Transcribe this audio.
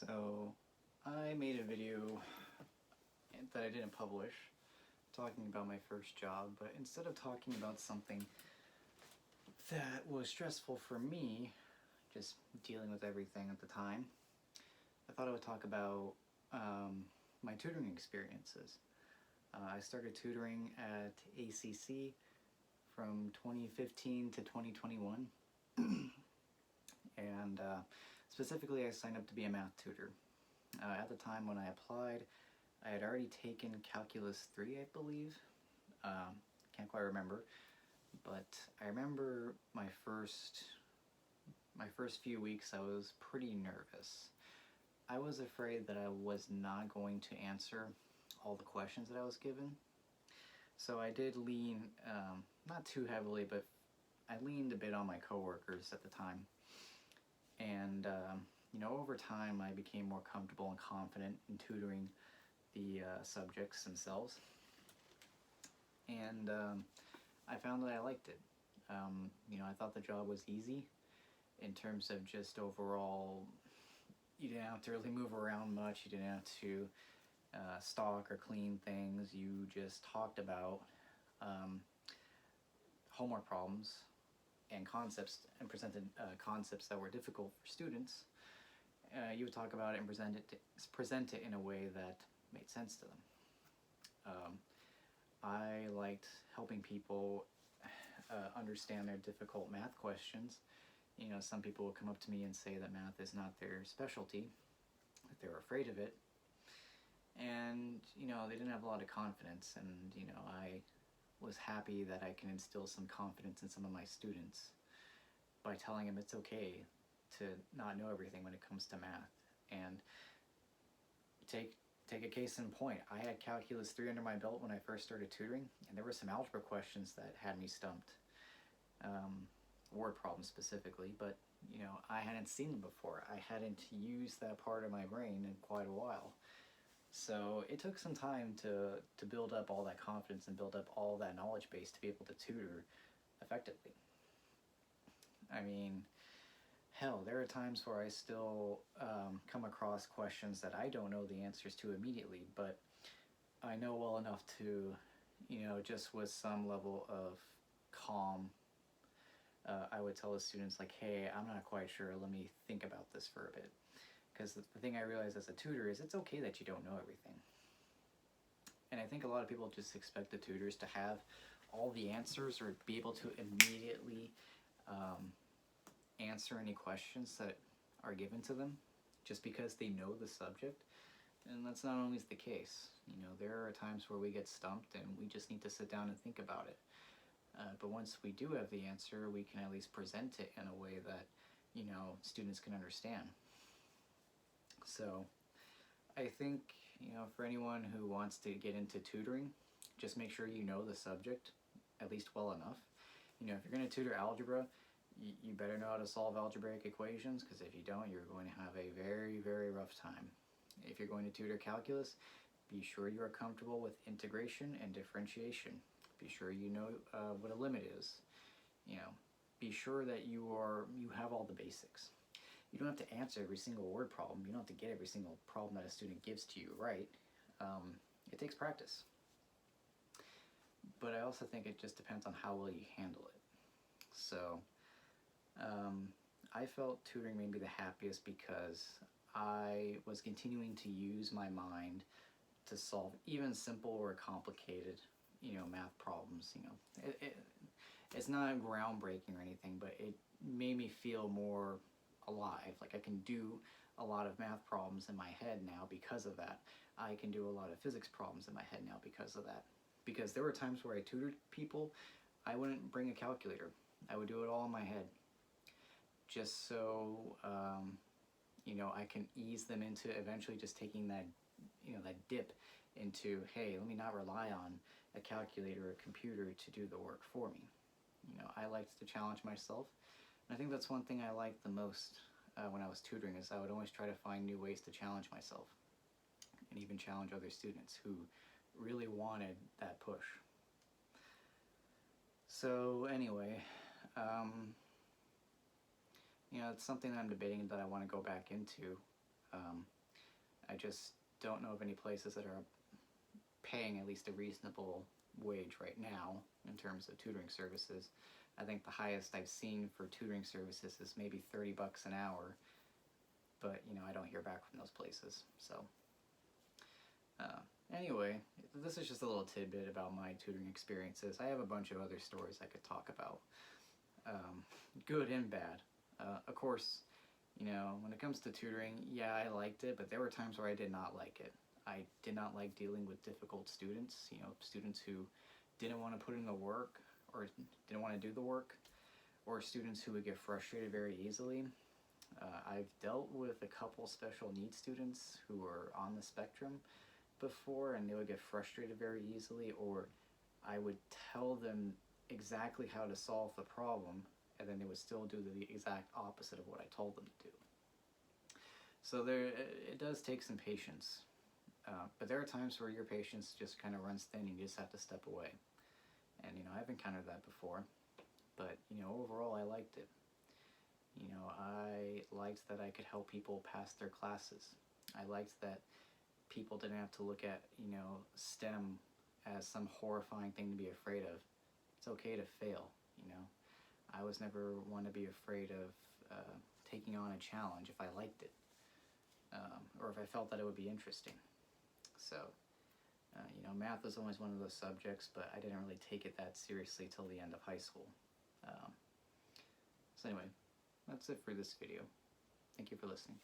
So I made a video that I didn't publish talking about my first job, but instead of talking about something that was stressful for me, just dealing with everything at the time, I thought I would talk about my tutoring experiences. I started tutoring at ACC from 2015 to 2021, and specifically I signed up to be a math tutor. At the time when I applied, I had already taken Calculus 3, I believe. Can't quite remember, but I remember my first few weeks I was pretty nervous. I was afraid that I was not going to answer all the questions that I was given. So I did lean, not too heavily, but I leaned a bit on my coworkers at the time. And over time I became more comfortable and confident in tutoring the subjects themselves. And I found that I liked it. I thought the job was easy in terms of just overall, you didn't have to really move around much, you didn't have to stock or clean things, you just talked about homework problems and concepts and presented concepts that were difficult for students. You would talk about it and present it in a way that made sense to them. I liked helping people understand their difficult math questions. Some people would come up to me and say that math is not their specialty, that they're afraid of it, and they didn't have a lot of confidence, and I was happy that I can instill some confidence in some of my students by telling them it's okay to not know everything when it comes to math. And take a case in point, I had Calculus 3 under my belt when I first started tutoring, and there were some algebra questions that had me stumped. Word problems specifically, but I hadn't seen them before. I hadn't used that part of my brain in quite a while. So it took some time to build up all that confidence and build up all that knowledge base to be able to tutor effectively. I mean, hell, there are times where I still come across questions that I don't know the answers to immediately, but I know well enough to, just with some level of calm, I would tell the students like, hey, I'm not quite sure, let me think about this for a bit. Because the thing I realized as a tutor is it's okay that you don't know everything. And I think a lot of people just expect the tutors to have all the answers or be able to immediately answer any questions that are given to them just because they know the subject. And that's not always the case. There are times where we get stumped and we just need to sit down and think about it. But once we do have the answer, we can at least present it in a way that, students can understand. So I think, for anyone who wants to get into tutoring, just make sure you know the subject at least well enough. If you're going to tutor algebra, you better know how to solve algebraic equations, because if you don't, you're going to have a very, very rough time. If you're going to tutor calculus, be sure you are comfortable with integration and differentiation. Be sure you know what a limit is. Be sure that you have all the basics. You don't have to answer every single word problem. You don't have to get every single problem that a student gives to you right. It takes practice. But I also think it just depends on how well you handle it. So I felt tutoring made me the happiest because I was continuing to use my mind to solve even simple or complicated math problems. It's not groundbreaking or anything, but it made me feel more alive. Like, I can do a lot of math problems in my head now because of that. I can do a lot of physics problems in my head now because of that. Because there were times where I tutored people, I wouldn't bring a calculator. I would do it all in my head, just so I can ease them into eventually just taking that that dip into, hey, let me not rely on a calculator or a computer to do the work for me. I liked to challenge myself, and I think that's one thing I liked the most when I was tutoring, is I would always try to find new ways to challenge myself and even challenge other students who really wanted that push. So anyway, it's something that I'm debating that I want to go back into. I just don't know of any places that are paying at least a reasonable wage right now in terms of tutoring services. I think the highest I've seen for tutoring services is maybe $30 an hour, but you know, I don't hear back from those places. So anyway, this is just a little tidbit about my tutoring experiences. I have a bunch of other stories I could talk about, good and bad. Of course, you know, when it comes to tutoring, yeah, I liked it, but there were times where I did not like it. I did not like dealing with difficult students, you know, students who didn't want to put in the work or didn't want to do the work, or students who would get frustrated very easily. I've dealt with a couple special needs students who are on the spectrum before, and they would get frustrated very easily, or I would tell them exactly how to solve the problem, and then they would still do the exact opposite of what I told them to do. So it does take some patience. But there are times where your patience just kind of runs thin and you just have to step away. And, you know, I've encountered that before. But, you know, overall I liked it. You know, I liked that I could help people pass their classes. I liked that people didn't have to look at, you know, STEM as some horrifying thing to be afraid of. It's okay to fail, you know. I was never one to be afraid of taking on a challenge if I liked it. Or if I felt that it would be interesting. So, you know, math was always one of those subjects, but I didn't really take it that seriously till the end of high school. So anyway, that's it for this video. Thank you for listening.